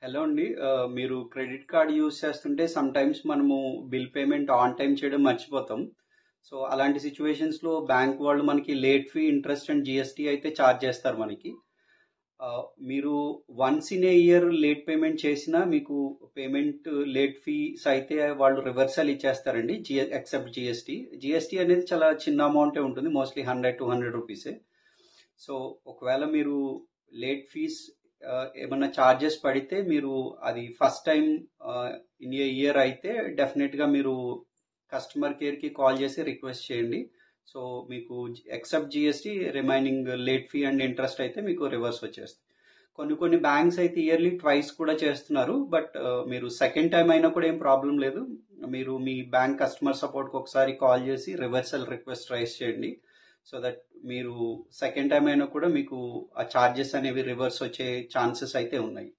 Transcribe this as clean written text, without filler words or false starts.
Hello అండి. మీరు credit card use చేస్తుంటే సమ్‌టైమ్స్ మనము బిల్ పేమెంట్ ఆన్ టైమ్ చేయడం మర్చిపోతాం. సో, అలాంటి సిట్యుయేషన్స్‌లో బ్యాంక్ వాళ్ళు మనకి late fee, interest and GST అయితే చార్జ్ చేస్తారు మనకి. మీరు once in a year late payment చేసినా మీకు పేమెంట్ లేట్ ఫీస్ అయితే వాళ్ళు రివర్సల్ ఇచ్చేస్తారండి. Except GST. జీఎస్టీ అనేది చాలా చిన్న అమౌంటే ఉంటుంది. మోస్ట్‌లీ 100, 200 రూపీసే. సో, ఒకవేళ మీరు లేట్ ఫీస్ ఏమన్నా చార్జెస్ పడితే మీరు అది first time in a year అయితే డెఫినెట్గా మీరు కస్టమర్ కేర్కి కాల్ చేసి రిక్వెస్ట్ చేయండి. సో మీకు except GST remaining late fee and interest అయితే మీకు రివర్స్ వచ్చేస్తుంది. కొన్ని కొన్ని బ్యాంక్స్ అయితే ఇయర్లీ ట్వైస్ కూడా చేస్తున్నారు. బట్ మీరు సెకండ్ టైం అయినా కూడా ఏం ప్రాబ్లం లేదు. మీరు మీ బ్యాంక్ కస్టమర్ సపోర్ట్కి ఒకసారి కాల్ చేసి రివర్సల్ రిక్వెస్ట్ రైజ్ చేయండి. సో దట్ మీరు సెకండ్ టైం అయినా కూడా మీకు ఆ చార్జెస్ అనేవి రివర్స్ వచ్చే ఛాన్సెస్ అయితే ఉన్నాయి.